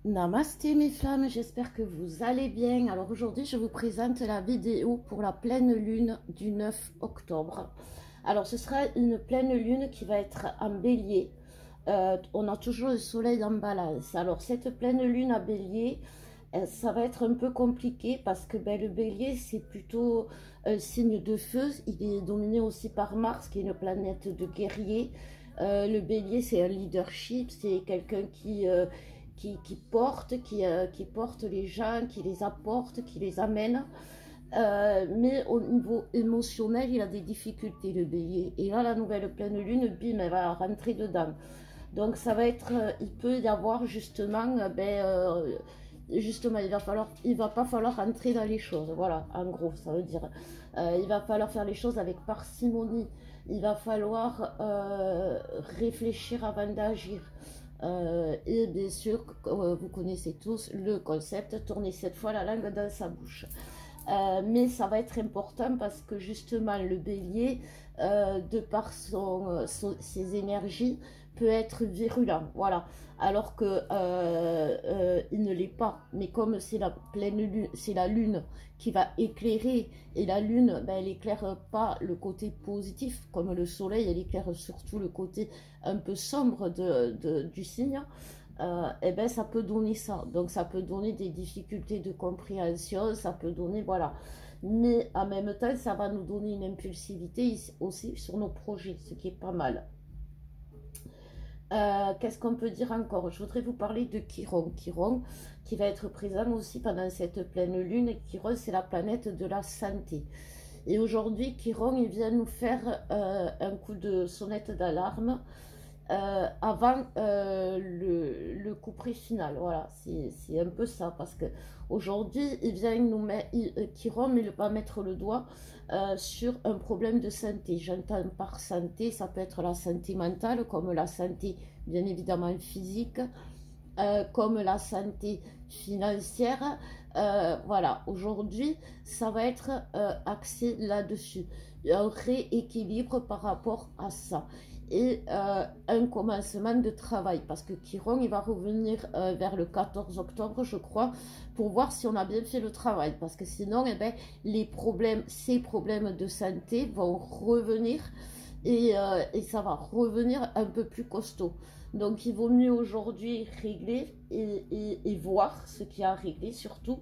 Namasté mes flammes, j'espère que vous allez bien. Alors aujourd'hui, je vous présente la vidéo pour la pleine lune du 9 octobre. Alors ce sera une pleine lune qui va être en bélier. On a toujours le soleil en balance. Alors cette pleine lune à bélier, ça va être un peu compliqué parce que le bélier, c'est plutôt un signe de feu. Il est dominé aussi par Mars, qui est une planète de guerrier. Le bélier, c'est un leadership, c'est quelqu'un qui porte les gens, qui les apporte, qui les amène. Mais au niveau émotionnel, il a des difficultés, le bélier. Et là, la nouvelle pleine lune, bim, elle va rentrer dedans. Donc, ça va être, il peut y avoir justement, justement, il va pas falloir rentrer dans les choses. Voilà, en gros, ça veut dire, il va falloir faire les choses avec parcimonie. Il va falloir réfléchir avant d'agir. Et bien sûr, vous connaissez tous le concept, tourner 7 fois la langue dans sa bouche. Mais ça va être important parce que justement le bélier, de par ses énergies, peut être virulent, voilà, alors que il ne l'est pas. Mais comme c'est la pleine lune, c'est la lune qui va éclairer, et la lune, elle éclaire pas le côté positif comme le soleil, elle éclaire surtout le côté un peu sombre du signe. Et ça peut donner ça. Donc ça peut donner des difficultés de compréhension, ça peut donner, voilà. Mais en même temps, ça va nous donner une impulsivité aussi sur nos projets, ce qui est pas mal. Qu'est-ce qu'on peut dire encore? Je voudrais vous parler de Chiron. Chiron qui va être présent aussi pendant cette pleine lune. Chiron, c'est la planète de la santé. Et aujourd'hui, Chiron, il vient nous faire un coup de sonnette d'alarme avant le couperet final. Voilà, c'est un peu ça, parce que aujourd'hui il vient nous mettre, Chiron, il va mettre le doigt sur un problème de santé. J'entends par santé, ça peut être la santé mentale, comme la santé bien évidemment physique, comme la santé financière. Voilà, aujourd'hui ça va être axé là-dessus, un rééquilibre par rapport à ça, et un commencement de travail, parce que Chiron, il va revenir vers le 14 octobre, je crois, pour voir si on a bien fait le travail, parce que sinon, ces problèmes de santé vont revenir, et ça va revenir un peu plus costaud. Donc, il vaut mieux aujourd'hui régler et voir ce qu'il y a à régler, surtout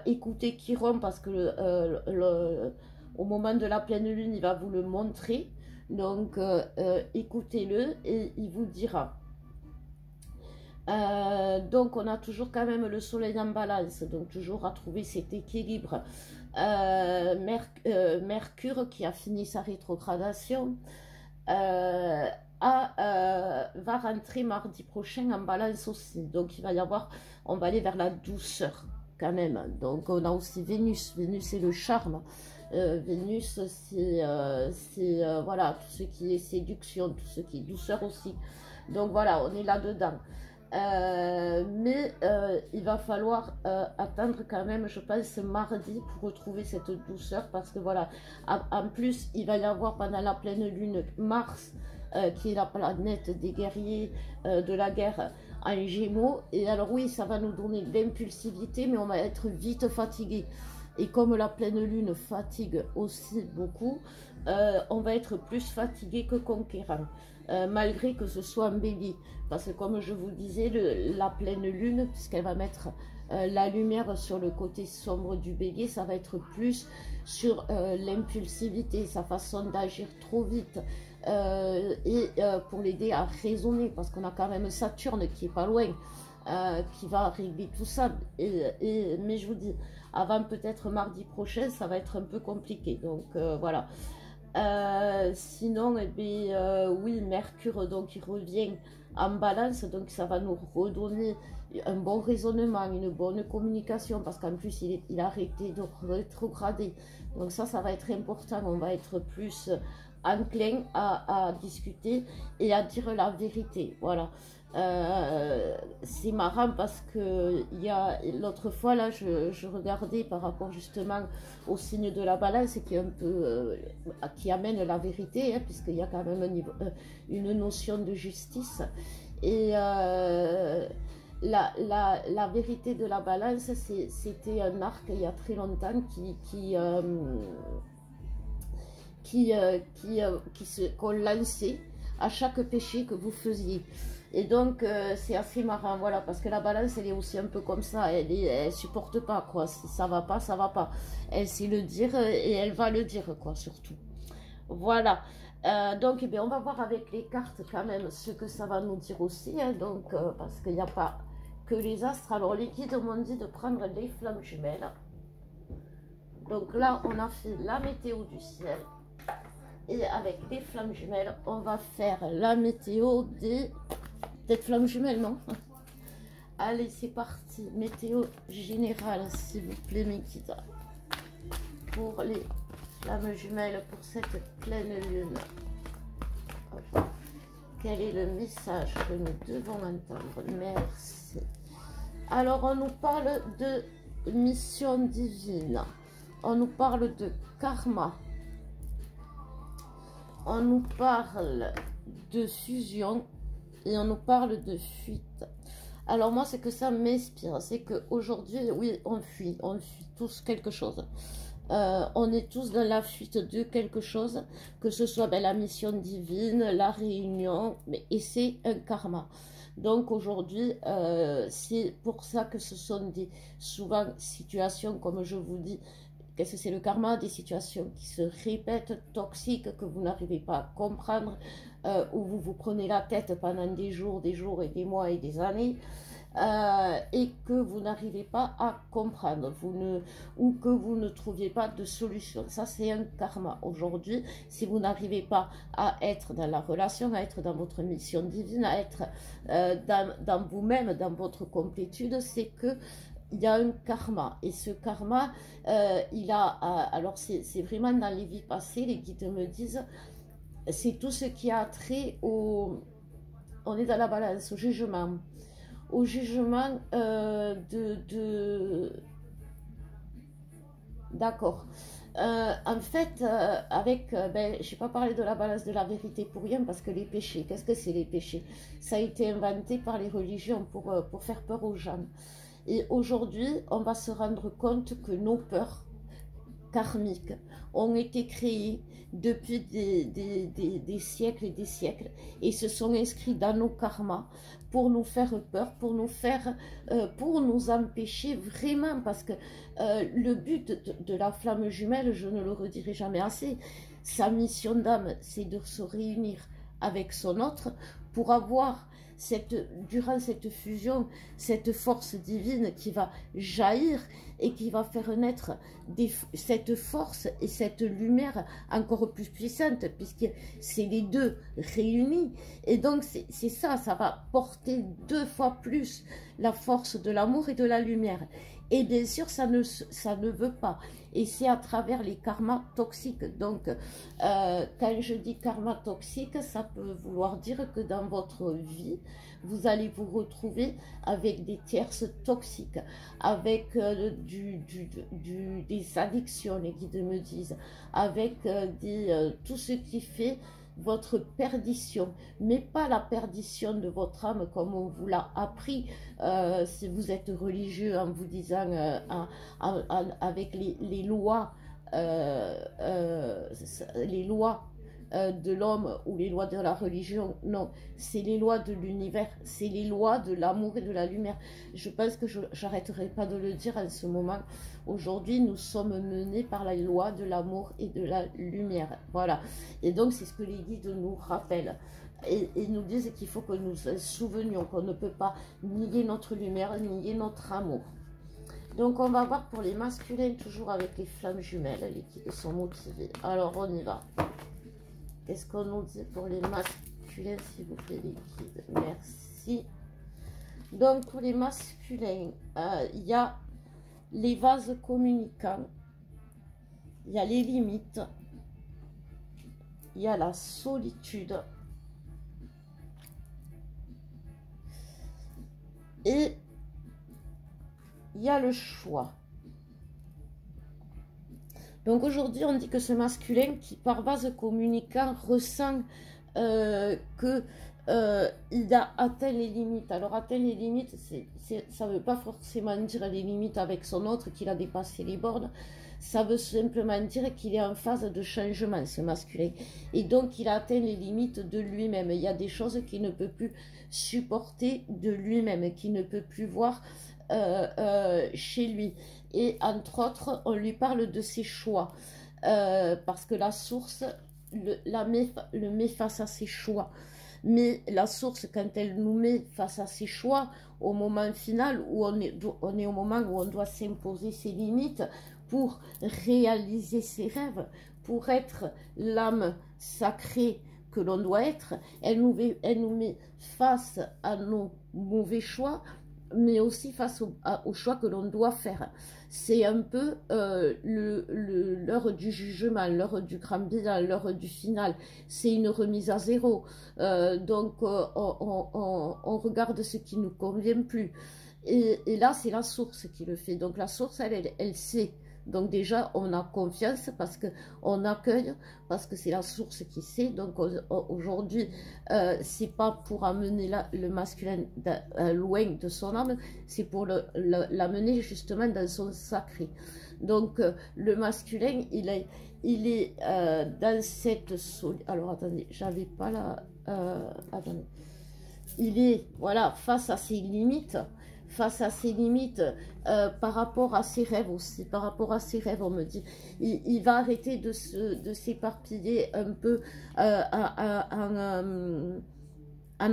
écouter Chiron, parce que au moment de la pleine lune, il va vous le montrer. Donc, écoutez-le et il vous dira. Donc, on a toujours quand même le soleil en balance, donc toujours à trouver cet équilibre. Mercure qui a fini sa rétrogradation va rentrer mardi prochain en balance aussi. Donc, il va y avoir, on va aller vers la douceur quand même. Donc, on a aussi Vénus. Vénus, c'est le charme. Vénus, c'est voilà, tout ce qui est séduction, tout ce qui est douceur aussi. Donc voilà, on est là-dedans. Il va falloir attendre quand même, je pense, mardi pour retrouver cette douceur, parce que voilà, en plus, il va y avoir pendant la pleine lune Mars, qui est la planète des guerriers, de la guerre, en Gémeaux. Et alors oui, ça va nous donner de l'impulsivité, mais on va être vite fatigué. Et comme la pleine lune fatigue aussi beaucoup, on va être plus fatigué que conquérant, malgré que ce soit un bélier. Parce que comme je vous disais, la pleine lune, puisqu'elle va mettre la lumière sur le côté sombre du bélier, ça va être plus sur l'impulsivité, sa façon d'agir trop vite, pour l'aider à raisonner, parce qu'on a quand même Saturne qui est pas loin, qui va régler tout ça. Mais je vous dis, avant peut-être mardi prochain, ça va être un peu compliqué. Donc voilà. Sinon, oui, Mercure, donc il revient en balance, donc ça va nous redonner un bon raisonnement, une bonne communication, parce qu'en plus il a arrêté de rétrograder. Donc ça va être important. On va être plus enclin à discuter et à dire la vérité. Voilà. C'est marrant parce que l'autre fois là, je regardais par rapport justement au signe de la balance qui est un peu qui amène la vérité, hein, puisqu'il y a quand même une notion de justice. Et la vérité de la balance, c'était un arc il y a très longtemps qu'on lançait à chaque péché que vous faisiez. Et donc, c'est assez marrant, voilà, parce que la balance, elle est aussi un peu comme ça, elle supporte pas, quoi. Si ça va pas, ça va pas. Elle sait le dire et elle va le dire, quoi, surtout. Voilà. Donc, eh bien, on va voir avec les cartes quand même ce que ça va nous dire aussi, hein, donc, parce qu'il n'y a pas que les astres. Alors, les guides m'ont dit de prendre les flammes jumelles. Donc là, on a fait la météo du ciel. Et avec les flammes jumelles, on va faire la météo des... Peut-être flammes jumelles, non? Allez, c'est parti. Météo générale, s'il vous plaît, mes guides. Pour les flammes jumelles, pour cette pleine lune. Quel est le message que nous devons entendre? Merci. Alors, on nous parle de mission divine. On nous parle de karma. On nous parle de fusion et on nous parle de fuite. Alors moi, c'est que ça m'inspire. C'est qu'aujourd'hui, oui, on fuit tous quelque chose. On est tous dans la fuite de quelque chose, que ce soit la mission divine, la réunion, et c'est un karma. Donc aujourd'hui, c'est pour ça que ce sont souvent situations, comme je vous dis, qu'est-ce que c'est le karma? Des situations qui se répètent, toxiques, que vous n'arrivez pas à comprendre, où vous vous prenez la tête pendant des jours et des mois et des années, et que vous n'arrivez pas à comprendre, ou que vous ne trouviez pas de solution. Ça, c'est un karma. Aujourd'hui, si vous n'arrivez pas à être dans la relation, à être dans votre mission divine, à être dans vous-même, dans votre complétude, c'est que il y a un karma, et ce karma, alors c'est vraiment dans les vies passées, les guides me disent, c'est tout ce qui a trait on est dans la balance, au jugement d'accord. En fait, je n'ai pas parlé de la balance de la vérité pour rien, parce que les péchés, qu'est-ce que c'est les péchés? Ça a été inventé par les religions pour faire peur aux gens. Et aujourd'hui, on va se rendre compte que nos peurs karmiques ont été créées depuis des siècles et des siècles, et se sont inscrits dans nos karmas pour nous faire peur, pour nous empêcher vraiment, parce que le but de la flamme jumelle, je ne le redirai jamais assez, sa mission d'âme, c'est de se réunir avec son autre pour avoir durant cette fusion, cette force divine qui va jaillir et qui va faire naître cette force et cette lumière encore plus puissante, puisque c'est les deux réunis. Et donc c'est ça va porter 2 fois plus la force de l'amour et de la lumière. Et bien sûr, ça ne veut pas. Et c'est à travers les karmas toxiques. Donc, quand je dis karma toxique, ça peut vouloir dire que dans votre vie, vous allez vous retrouver avec des tierces toxiques, avec des addictions, les guides me disent, avec tout ce qui fait votre perdition, mais pas la perdition de votre âme comme on vous l'a appris, si vous êtes religieux, en vous disant avec les lois de l'homme ou les lois de la religion. Non, c'est les lois de l'univers, c'est les lois de l'amour et de la lumière. Je pense que je n'arrêterai pas de le dire en ce moment. Aujourd'hui, nous sommes menés par la loi de l'amour et de la lumière. Voilà. Et donc, c'est ce que les guides nous rappellent. Et nous disent qu'il faut que nous souvenions qu'on ne peut pas nier notre lumière, nier notre amour. Donc, on va voir pour les masculins, toujours avec les flammes jumelles, les guides sont motivés. Alors, on y va. Qu'est-ce qu'on nous dit pour les masculins, s'il vous plaît, les guides? Merci. Donc, pour les masculins, il y a les vases communicants, il y a les limites, il y a la solitude, et il y a le choix. Donc aujourd'hui, on dit que ce masculin qui par vase communicant ressent que il a atteint les limites. Alors atteindre les limites, ça ne veut pas forcément dire les limites avec son autre, qu'il a dépassé les bornes. Ça veut simplement dire qu'il est en phase de changement, ce masculin. Et donc, il a atteint les limites de lui-même. Il y a des choses qu'il ne peut plus supporter de lui-même, qu'il ne peut plus voir chez lui. Et entre autres, on lui parle de ses choix. Parce que la source le met face à ses choix. Mais la source, quand elle nous met face à ses choix, au moment final, où on est au moment où on doit s'imposer ses limites, pour réaliser ses rêves, pour être l'âme sacrée que l'on doit être, elle nous met face à nos mauvais choix, mais aussi face au choix que l'on doit faire. C'est un peu l'heure du jugement, l'heure du grand bilan, l'heure du final. C'est une remise à zéro. Donc, on regarde ce qui ne nous convient plus. Et là, c'est la source qui le fait. Donc, la source, elle sait. Donc déjà, on a confiance parce qu'on accueille, parce que c'est la source qui sait. Donc aujourd'hui, c'est pas pour amener le masculin loin de son âme, c'est pour l'amener justement dans son sacré. Donc le masculin, il est dans cette... Alors attendez, j'avais pas la... attendez. Il est, voilà, face à ses limites. Face à ses limites, par rapport à ses rêves aussi, par rapport à ses rêves, on me dit, il va arrêter de s'éparpiller un peu en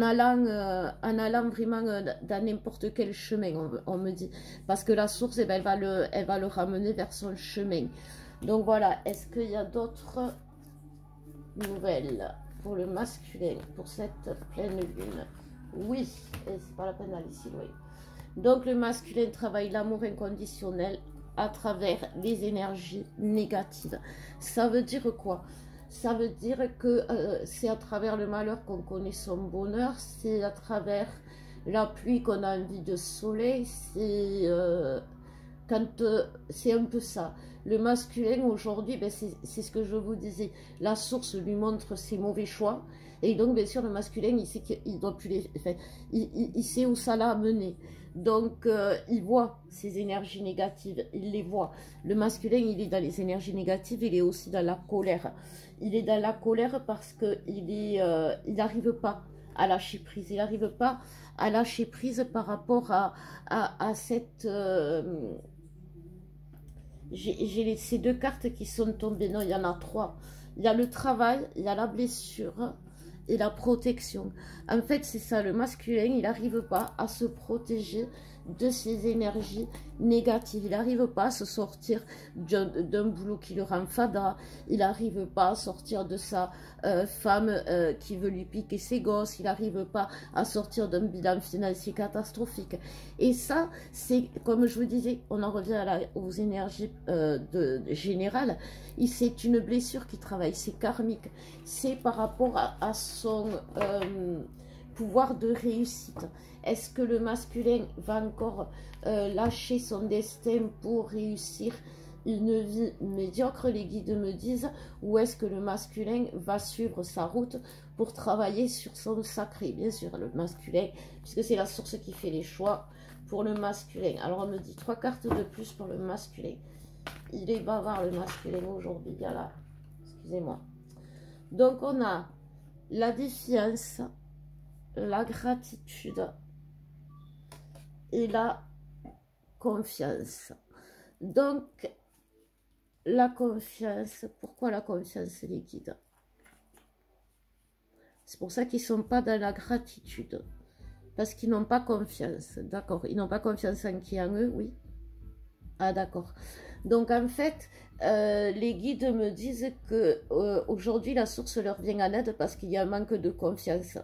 allant vraiment dans n'importe quel chemin, on me dit, parce que la source, eh ben, elle va le ramener vers son chemin. Donc voilà, est-ce qu'il y a d'autres nouvelles pour le masculin, pour cette pleine lune? Oui, et c'est pas la peine d'aller si loin. Donc le masculin travaille l'amour inconditionnel à travers les énergies négatives. Ça veut dire quoi? Ça veut dire que c'est à travers le malheur qu'on connaît son bonheur, c'est à travers la pluie qu'on a envie de soleil, c'est c'est un peu ça. Le masculin aujourd'hui, ben, c'est ce que je vous disais, la source lui montre ses mauvais choix. Et donc, bien sûr, le masculin, il sait qu'il doit plus les... Enfin, il sait où ça l'a mené. Donc, il voit ces énergies négatives, il les voit. Le masculin, il est dans les énergies négatives, il est aussi dans la colère. Il est dans la colère parce qu'il n'arrive pas à lâcher prise. Il n'arrive pas à lâcher prise par rapport à cette... J'ai ces deux cartes qui sont tombées. Non, il y en a trois. Il y a le travail, il y a la blessure et la protection. En fait, c'est ça, le masculin, il n'arrive pas à se protéger de ses énergies négatives. Il n'arrive pas à se sortir d'un boulot qui le rend fada. Il n'arrive pas à sortir de sa femme qui veut lui piquer ses gosses. Il n'arrive pas à sortir d'un bilan financier catastrophique. Et ça, c'est, comme je vous disais, on en revient aux énergies générales. C'est une blessure qui travaille, c'est karmique. C'est par rapport à son pouvoir de réussite. Est-ce que le masculin va encore lâcher son destin pour réussir une vie médiocre, les guides me disent, ou est-ce que le masculin va suivre sa route pour travailler sur son sacré? Bien sûr, le masculin, puisque c'est la source qui fait les choix pour le masculin. Alors on me dit 3 cartes de plus pour le masculin. Il est bavard le masculin aujourd'hui, il y a là, excusez-moi. Donc on a la défiance, la gratitude et la confiance. Donc la confiance, pourquoi la confiance, les guides? C'est pour ça qu'ils ne sont pas dans la gratitude, parce qu'ils n'ont pas confiance, d'accord? Ils n'ont pas confiance en qui? En eux, oui. Ah d'accord. Donc en fait, les guides me disent que aujourd'hui la source leur vient en aide parce qu'il y a un manque de confiance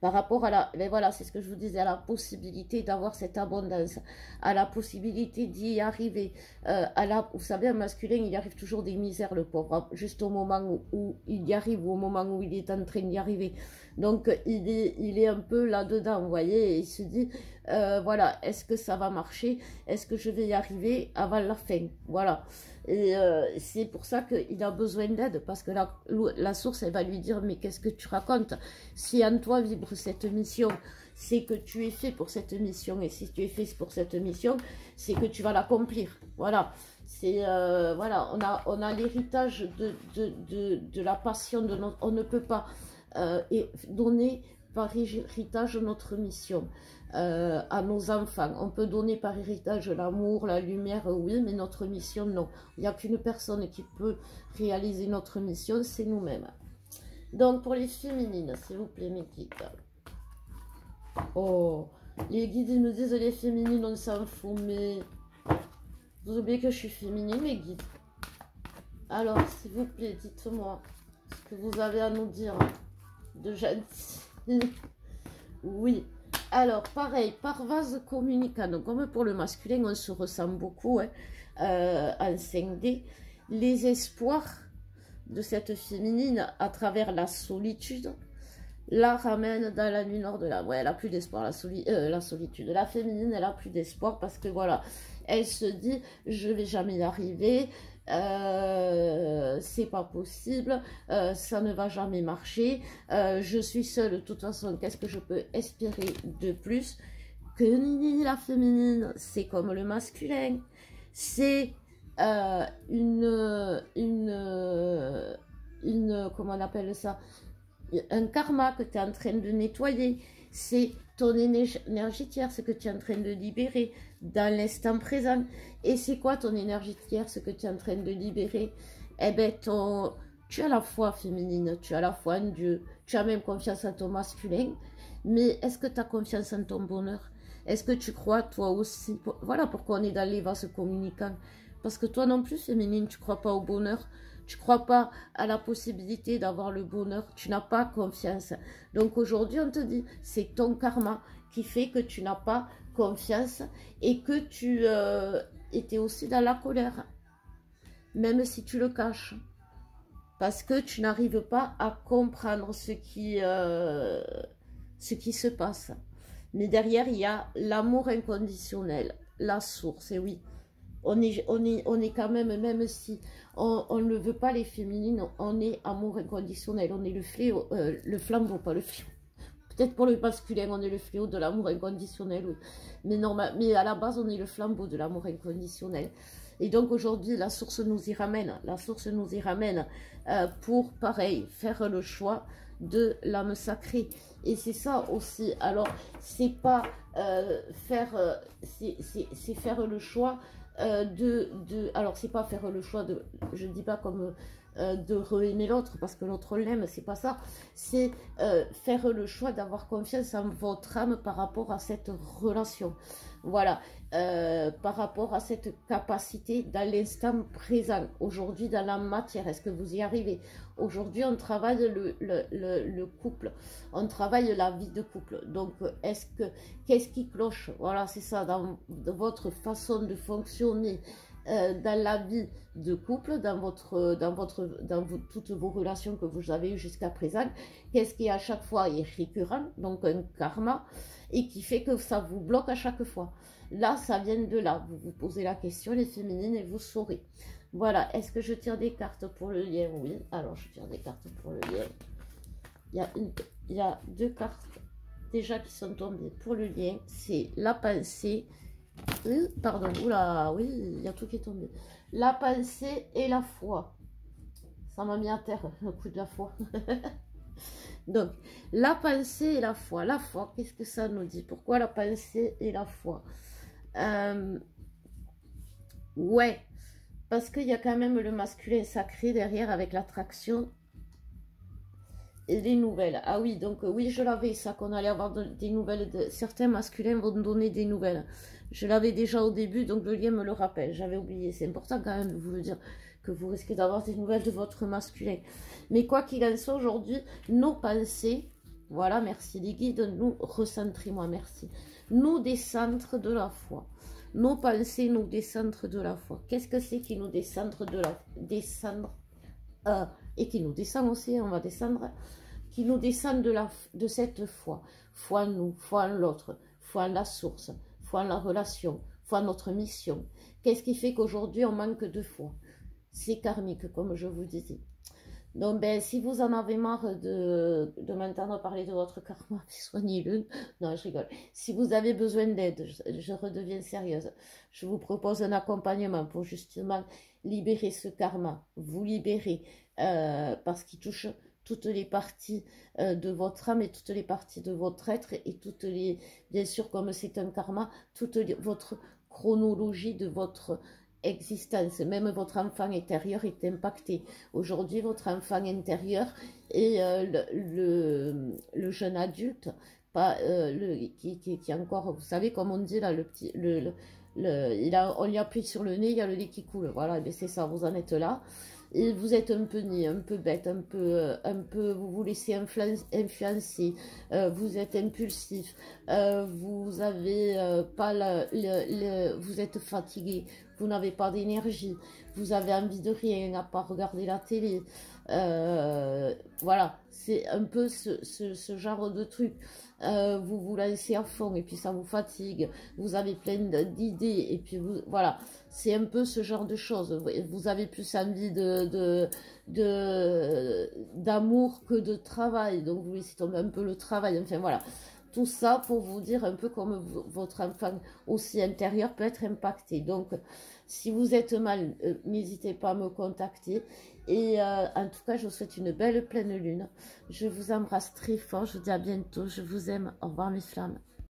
par rapport à la... Mais voilà, c'est ce que je vous disais, à la possibilité d'avoir cette abondance, à la possibilité d'y arriver. Vous savez, un masculin, il arrive toujours des misères, le pauvre, hein, juste au moment où il y arrive, ou au moment où il est en train d'y arriver. Donc, il est un peu là-dedans, vous voyez, et il se dit, voilà, est-ce que ça va marcher? Est-ce que je vais y arriver avant la fin? Voilà. Et c'est pour ça qu'il a besoin d'aide, parce que la source, elle va lui dire, mais qu'est-ce que tu racontes? Si en toi vibre cette mission, c'est que tu es fait pour cette mission, et si tu es fait pour cette mission, c'est que tu vas l'accomplir. Voilà. C'est voilà, on a l'héritage de la passion de notre, on ne peut pas donner par héritage notre mission à nos enfants. On peut donner par héritage l'amour, la lumière, oui, mais notre mission, non. Il n'y a qu'une personne qui peut réaliser notre mission, c'est nous-mêmes. Donc, pour les féminines, s'il vous plaît, mes guides. Oh, les guides nous disent les féminines, on s'en fout, mais vous oubliez que je suis féminine, mes guides. Alors, s'il vous plaît, dites-moi ce que vous avez à nous dire de gentil. Oui. Alors, pareil, par vase communicant. Donc, comme pour le masculin, on se ressent beaucoup hein, en 5D. Les espoirs de cette féminine à travers la solitude la ramène dans la nuit nord de la... Ouais, elle a plus d'espoir, la solitude. La féminine, elle a plus d'espoir parce que voilà, elle se dit, je vais jamais y arriver, c'est pas possible, ça ne va jamais marcher, je suis seule de toute façon, qu'est-ce que je peux espérer de plus que la féminine? C'est comme le masculin, c'est comment on appelle ça, un karma que tu es en train de nettoyer, c'est ton énergie tierce que tu es en train de libérer dans l'instant présent. Et c'est quoi ton énergie tierce que tu es en train de libérer? Eh bien, tu as la foi féminine, tu as la foi en Dieu, tu as même confiance en ton masculin, mais est-ce que tu as confiance en ton bonheur? Est-ce que tu crois toi aussi? Voilà pourquoi on est dans les vases communicants. Parce que toi non plus, féminine, tu ne crois pas au bonheur. Tu ne crois pas à la possibilité d'avoir le bonheur, tu n'as pas confiance. Donc aujourd'hui, on te dit, c'est ton karma qui fait que tu n'as pas confiance et que tu étais aussi dans la colère, même si tu le caches. Parce que tu n'arrives pas à comprendre ce qui se passe. Mais derrière, il y a l'amour inconditionnel, la source, et oui. On est quand même si on ne veut pas les féminines, on est amour inconditionnel, on est le fléau, le flambeau, pas le fléau. Peut-être pour le masculin, on est le fléau de l'amour inconditionnel, oui. Mais à la base, on est le flambeau de l'amour inconditionnel. Et donc aujourd'hui, la source nous y ramène, pour, pareil, faire le choix de l'âme sacrée. Et c'est ça aussi, alors, c'est pas c'est faire le choix alors c'est pas faire le choix de, je dis pas comme de re-aimer l'autre parce que l'autre l'aime, c'est pas ça, c'est faire le choix d'avoir confiance en votre âme par rapport à cette relation, voilà, par rapport à cette capacité dans l'instant présent, aujourd'hui dans la matière, est-ce que vous y arrivez? Aujourd'hui on travaille le couple, on travaille la vie de couple, donc qu'est-ce qui cloche? Voilà, c'est ça, dans votre façon de fonctionner dans la vie de couple, dans toutes vos relations que vous avez eues jusqu'à présent, qu'est-ce qui à chaque fois est récurrent, donc un karma, et qui fait que ça vous bloque à chaque fois. Là, ça vient de là. Vous vous posez la question, les féminines, et vous saurez. Voilà, est-ce que je tire des cartes pour le lien? Oui, alors je tire des cartes pour le lien. Il y a deux cartes déjà qui sont tombées pour le lien. C'est la pensée. Pardon, oula, oui, il y a tout qui est tombé. La pensée et la foi. Ça m'a mis à terre, le coup de la foi. Donc, la pensée et la foi. La foi, qu'est-ce que ça nous dit? Pourquoi la pensée et la foi? Ouais, parce qu'il y a quand même le masculin sacré derrière avec l'attraction et les nouvelles. Ah oui, donc oui, je l'avais, ça, qu'on allait avoir des nouvelles. Certains masculins vont donner des nouvelles. Je l'avais déjà au début, donc le lien me le rappelle. J'avais oublié. C'est important quand même de vous le dire, que vous risquez d'avoir des nouvelles de votre masculin. Mais quoi qu'il en soit, aujourd'hui, nos pensées, voilà, merci les guides, nous recentrez-moi, merci. Nous décentre de la foi. Nos pensées nous décentrent de la foi. Qu'est-ce que c'est qui nous décentre de la descendre et qui nous descend aussi, on va descendre, qui nous descend de cette foi. Foi en nous, foi en l'autre, foi en la source, foi en la relation, foi en notre mission. Qu'est-ce qui fait qu'aujourd'hui, on manque de foi? C'est karmique, comme je vous disais. Donc, ben, si vous en avez marre de m'entendre parler de votre karma, soignez-le. Non, je rigole. Si vous avez besoin d'aide, je redeviens sérieuse. Je vous propose un accompagnement pour justement libérer ce karma, vous libérer, parce qu'il touche toutes les parties de votre âme et toutes les parties de votre être et toutes les, bien sûr, comme c'est un karma, votre chronologie de votre existence, même votre enfant intérieur est impacté. Aujourd'hui, votre enfant intérieur est le jeune adulte, pas qui est encore, vous savez, comme on dit là, le petit, on lui appuie sur le nez, il y a le lait qui coule. Voilà, c'est ça, vous en êtes là. Et vous êtes un peu niais, un peu bête, un peu, vous vous laissez influencer, vous êtes impulsif, vous avez pas vous êtes fatigué, vous n'avez pas d'énergie, vous avez envie de rien à part regarder la télé. Voilà, c'est un peu ce genre de truc. Vous vous laissez à fond et puis ça vous fatigue, vous avez plein d'idées et puis vous, voilà, c'est un peu ce genre de choses. Vous avez plus envie d'amour que de travail, donc vous laissez tomber un peu le travail, enfin voilà. Tout ça pour vous dire un peu comme votre enfant aussi intérieur peut être impacté. Donc, si vous êtes mal, n'hésitez pas à me contacter. Et en tout cas, je vous souhaite une belle pleine lune. Je vous embrasse très fort. Je vous dis à bientôt. Je vous aime. Au revoir mes flammes.